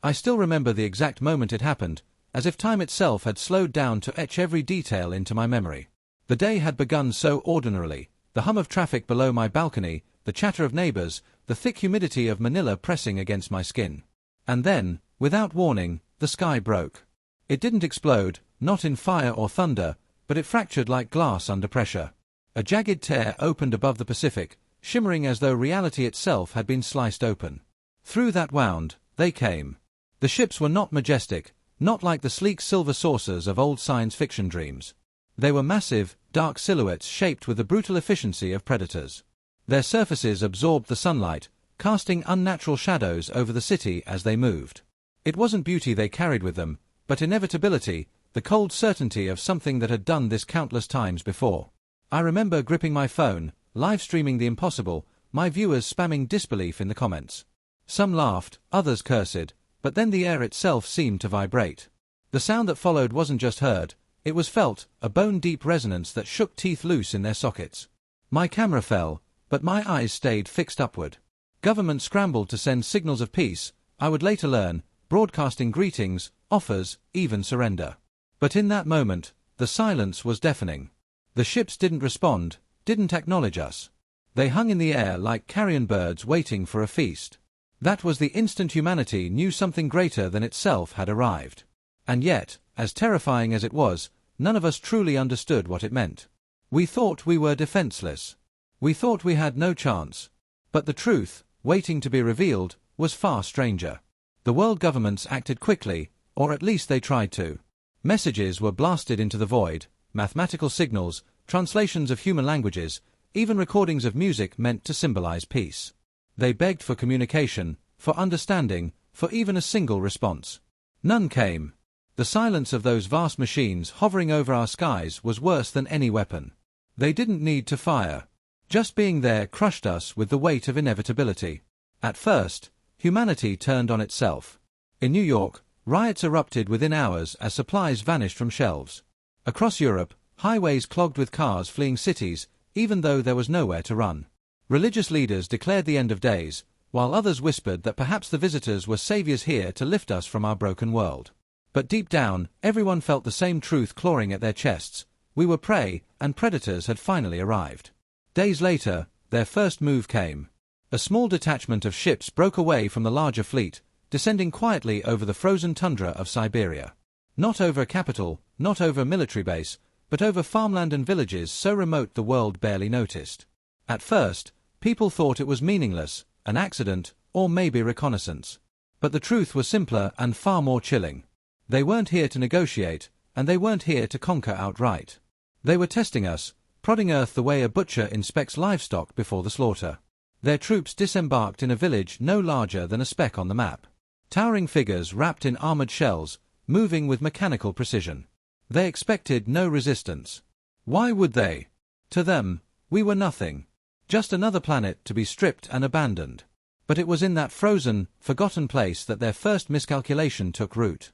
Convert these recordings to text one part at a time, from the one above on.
I still remember the exact moment it happened, as if time itself had slowed down to etch every detail into my memory. The day had begun so ordinarily, the hum of traffic below my balcony, the chatter of neighbors, the thick humidity of Manila pressing against my skin. And then, without warning, the sky broke. It didn't explode, not in fire or thunder, but it fractured like glass under pressure. A jagged tear opened above the Pacific, shimmering as though reality itself had been sliced open. Through that wound, they came. The ships were not majestic, not like the sleek silver saucers of old science fiction dreams. They were massive, dark silhouettes shaped with the brutal efficiency of predators. Their surfaces absorbed the sunlight, casting unnatural shadows over the city as they moved. It wasn't beauty they carried with them, but inevitability, the cold certainty of something that had done this countless times before. I remember gripping my phone, live-streaming the impossible, my viewers spamming disbelief in the comments. Some laughed, others cursed, but then the air itself seemed to vibrate. The sound that followed wasn't just heard, it was felt, a bone-deep resonance that shook teeth loose in their sockets. My camera fell, but my eyes stayed fixed upward. Government scrambled to send signals of peace, I would later learn, broadcasting greetings, offers, even surrender. But in that moment, the silence was deafening. The ships didn't respond, didn't acknowledge us. They hung in the air like carrion birds waiting for a feast. That was the instant humanity knew something greater than itself had arrived. And yet, as terrifying as it was, none of us truly understood what it meant. We thought we were defenseless. We thought we had no chance. But the truth, waiting to be revealed, was far stranger. The world governments acted quickly, or at least they tried to. Messages were blasted into the void, mathematical signals, translations of human languages, even recordings of music meant to symbolize peace. They begged for communication, for understanding, for even a single response. None came. The silence of those vast machines hovering over our skies was worse than any weapon. They didn't need to fire. Just being there crushed us with the weight of inevitability. At first, humanity turned on itself. In New York, riots erupted within hours as supplies vanished from shelves. Across Europe, highways clogged with cars fleeing cities, even though there was nowhere to run. Religious leaders declared the end of days, while others whispered that perhaps the visitors were saviors here to lift us from our broken world. But deep down, everyone felt the same truth clawing at their chests. We were prey, and predators had finally arrived. Days later, their first move came. A small detachment of ships broke away from the larger fleet, descending quietly over the frozen tundra of Siberia. Not over a capital, not over a military base, but over farmland and villages so remote the world barely noticed. At first, people thought it was meaningless, an accident, or maybe reconnaissance. But the truth was simpler and far more chilling. They weren't here to negotiate, and they weren't here to conquer outright. They were testing us, prodding Earth the way a butcher inspects livestock before the slaughter. Their troops disembarked in a village no larger than a speck on the map. Towering figures wrapped in armored shells, moving with mechanical precision. They expected no resistance. Why would they? To them, we were nothing. Just another planet to be stripped and abandoned. But it was in that frozen, forgotten place that their first miscalculation took root.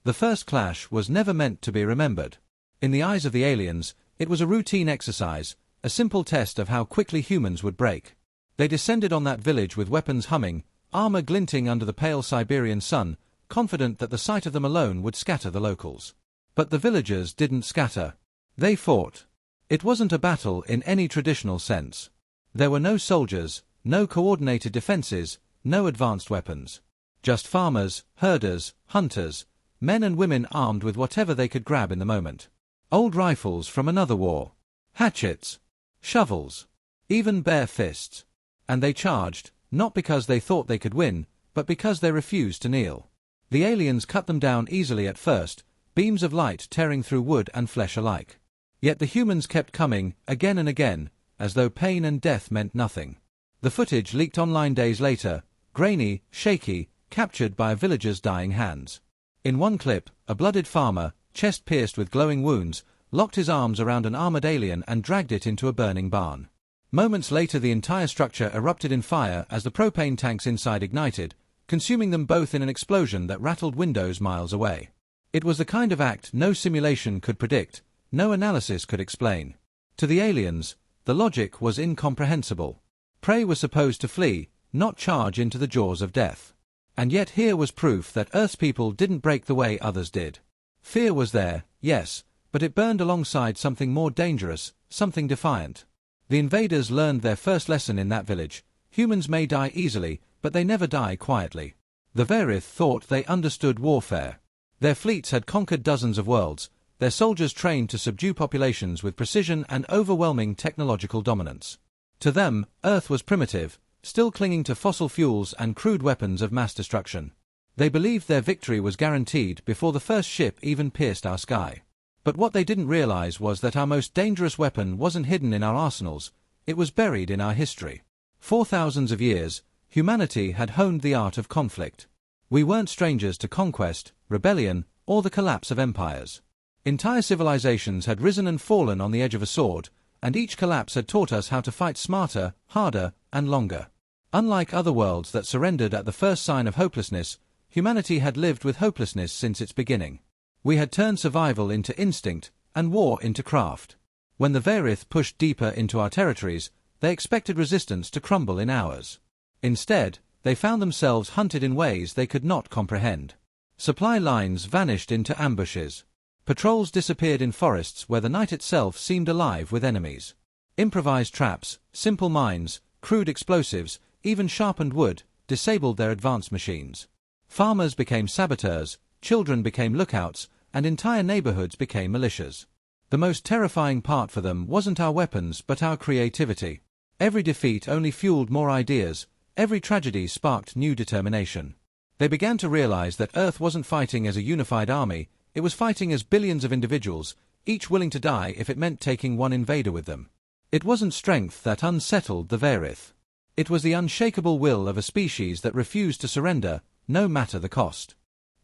The first clash was never meant to be remembered. In the eyes of the aliens, it was a routine exercise, a simple test of how quickly humans would break. They descended on that village with weapons humming, armor glinting under the pale Siberian sun, confident that the sight of them alone would scatter the locals. But the villagers didn't scatter. They fought. It wasn't a battle in any traditional sense. There were no soldiers, no coordinated defenses, no advanced weapons. Just farmers, herders, hunters, men and women armed with whatever they could grab in the moment. Old rifles from another war. Hatchets. Shovels. Even bare fists. And they charged, not because they thought they could win, but because they refused to kneel. The aliens cut them down easily at first, beams of light tearing through wood and flesh alike. Yet the humans kept coming, again and again, as though pain and death meant nothing. The footage leaked online days later, grainy, shaky, captured by a villager's dying hands. In one clip, a blooded farmer, chest pierced with glowing wounds, locked his arms around an armored alien and dragged it into a burning barn. Moments later the entire structure erupted in fire as the propane tanks inside ignited, consuming them both in an explosion that rattled windows miles away. It was the kind of act no simulation could predict, no analysis could explain. To the aliens, the logic was incomprehensible. Prey was supposed to flee, not charge into the jaws of death. And yet here was proof that Earth's people didn't break the way others did. Fear was there, yes, but it burned alongside something more dangerous, something defiant. The invaders learned their first lesson in that village. Humans may die easily, but they never die quietly. The Verith thought they understood warfare. Their fleets had conquered dozens of worlds, their soldiers trained to subdue populations with precision and overwhelming technological dominance. To them, Earth was primitive, still clinging to fossil fuels and crude weapons of mass destruction. They believed their victory was guaranteed before the first ship even pierced our sky. But what they didn't realize was that our most dangerous weapon wasn't hidden in our arsenals, it was buried in our history. For thousands of years, humanity had honed the art of conflict. We weren't strangers to conquest, rebellion, or the collapse of empires. Entire civilizations had risen and fallen on the edge of a sword, and each collapse had taught us how to fight smarter, harder, and longer. Unlike other worlds that surrendered at the first sign of hopelessness, humanity had lived with hopelessness since its beginning. We had turned survival into instinct, and war into craft. When the Verith pushed deeper into our territories, they expected resistance to crumble in hours. Instead, they found themselves hunted in ways they could not comprehend. Supply lines vanished into ambushes. Patrols disappeared in forests where the night itself seemed alive with enemies. Improvised traps, simple mines, crude explosives, even sharpened wood, disabled their advanced machines. Farmers became saboteurs, children became lookouts, and entire neighborhoods became militias. The most terrifying part for them wasn't our weapons but our creativity. Every defeat only fueled more ideas, every tragedy sparked new determination. They began to realize that Earth wasn't fighting as a unified army, it was fighting as billions of individuals, each willing to die if it meant taking one invader with them. It wasn't strength that unsettled the Verith. It was the unshakable will of a species that refused to surrender, no matter the cost.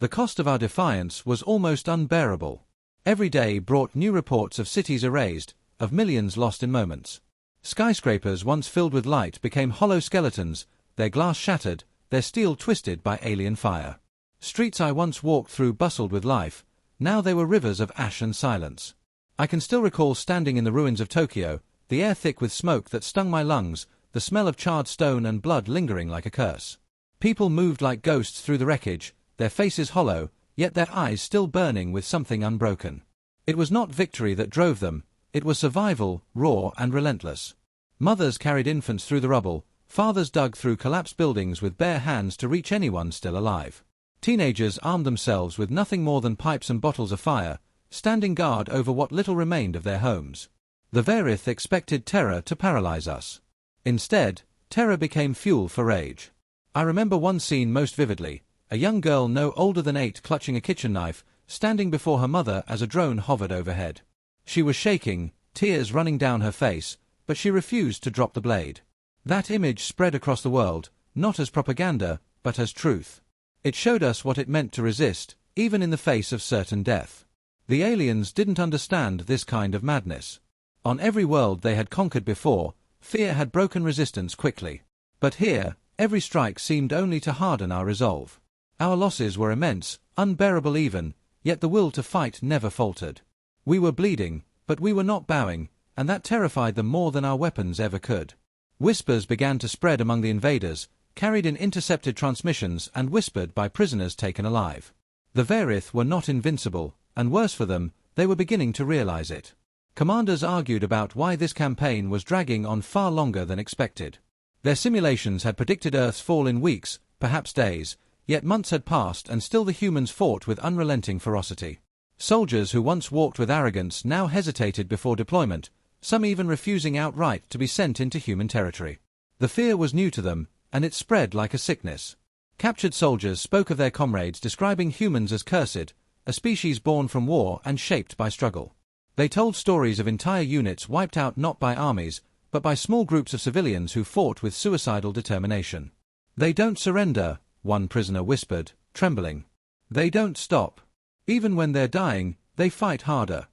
The cost of our defiance was almost unbearable. Every day brought new reports of cities erased, of millions lost in moments. Skyscrapers once filled with light became hollow skeletons, their glass shattered, their steel twisted by alien fire. Streets I once walked through bustled with life, now they were rivers of ash and silence. I can still recall standing in the ruins of Tokyo, the air thick with smoke that stung my lungs, the smell of charred stone and blood lingering like a curse. People moved like ghosts through the wreckage, their faces hollow, yet their eyes still burning with something unbroken. It was not victory that drove them, it was survival, raw and relentless. Mothers carried infants through the rubble, fathers dug through collapsed buildings with bare hands to reach anyone still alive. Teenagers armed themselves with nothing more than pipes and bottles of fire, standing guard over what little remained of their homes. The Verith expected terror to paralyze us. Instead, terror became fuel for rage. I remember one scene most vividly, a young girl no older than 8 clutching a kitchen knife, standing before her mother as a drone hovered overhead. She was shaking, tears running down her face, but she refused to drop the blade. That image spread across the world, not as propaganda, but as truth. It showed us what it meant to resist, even in the face of certain death. The aliens didn't understand this kind of madness. On every world they had conquered before, fear had broken resistance quickly. But here, every strike seemed only to harden our resolve. Our losses were immense, unbearable even, yet the will to fight never faltered. We were bleeding, but we were not bowing, and that terrified them more than our weapons ever could. Whispers began to spread among the invaders, carried in intercepted transmissions and whispered by prisoners taken alive. The Verith were not invincible, and worse for them, they were beginning to realize it. Commanders argued about why this campaign was dragging on far longer than expected. Their simulations had predicted Earth's fall in weeks, perhaps days, yet months had passed and still the humans fought with unrelenting ferocity. Soldiers who once walked with arrogance now hesitated before deployment, some even refusing outright to be sent into human territory. The fear was new to them, and it spread like a sickness. Captured soldiers spoke of their comrades describing humans as cursed, a species born from war and shaped by struggle. They told stories of entire units wiped out not by armies, but by small groups of civilians who fought with suicidal determination. "They don't surrender," one prisoner whispered, trembling. "They don't stop. Even when they're dying, they fight harder."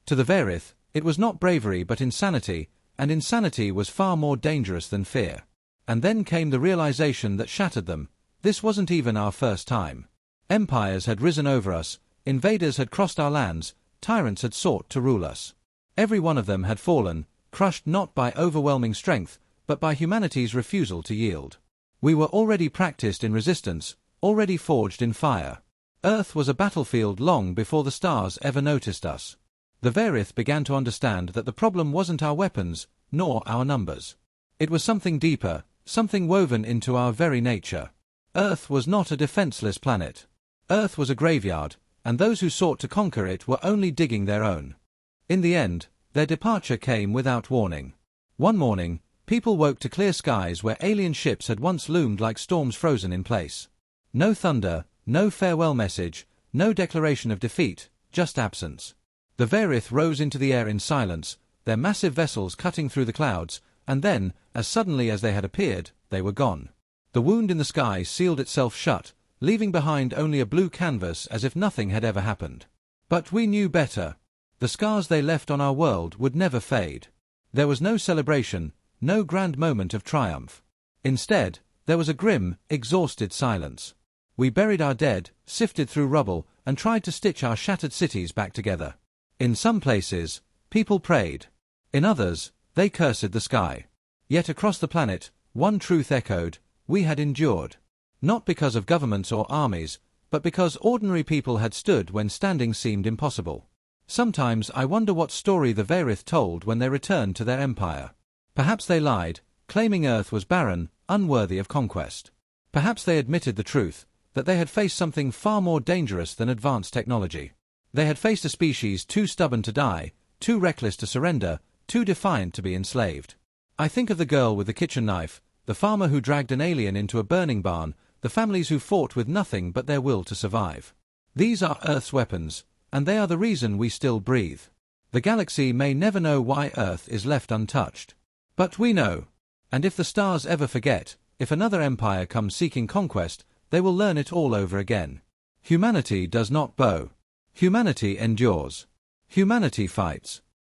To the Verith, it was not bravery but insanity, and insanity was far more dangerous than fear. And then came the realization that shattered them. This wasn't even our first time. Empires had risen over us, invaders had crossed our lands, tyrants had sought to rule us. Every one of them had fallen, crushed not by overwhelming strength, but by humanity's refusal to yield. We were already practiced in resistance, already forged in fire. Earth was a battlefield long before the stars ever noticed us. The Varith began to understand that the problem wasn't our weapons, nor our numbers. It was something deeper, something woven into our very nature. Earth was not a defenseless planet. Earth was a graveyard, and those who sought to conquer it were only digging their own. In the end, their departure came without warning. One morning, people woke to clear skies where alien ships had once loomed like storms frozen in place. No thunder, no farewell message, no declaration of defeat, just absence. The Varith rose into the air in silence, their massive vessels cutting through the clouds, and then, as suddenly as they had appeared, they were gone. The wound in the sky sealed itself shut, leaving behind only a blue canvas as if nothing had ever happened. But we knew better. The scars they left on our world would never fade. There was no celebration, no grand moment of triumph. Instead, there was a grim, exhausted silence. We buried our dead, sifted through rubble, and tried to stitch our shattered cities back together. In some places, people prayed. In others, they cursed the sky. Yet across the planet, one truth echoed: we had endured. Not because of governments or armies, but because ordinary people had stood when standing seemed impossible. Sometimes I wonder what story the Varith told when they returned to their empire. Perhaps they lied, claiming Earth was barren, unworthy of conquest. Perhaps they admitted the truth, that they had faced something far more dangerous than advanced technology. They had faced a species too stubborn to die, too reckless to surrender, too defiant to be enslaved. I think of the girl with the kitchen knife, the farmer who dragged an alien into a burning barn, the families who fought with nothing but their will to survive. These are Earth's weapons, and they are the reason we still breathe. The galaxy may never know why Earth is left untouched. But we know. And if the stars ever forget, if another empire comes seeking conquest, they will learn it all over again. Humanity does not bow. Humanity endures. Humanity fights.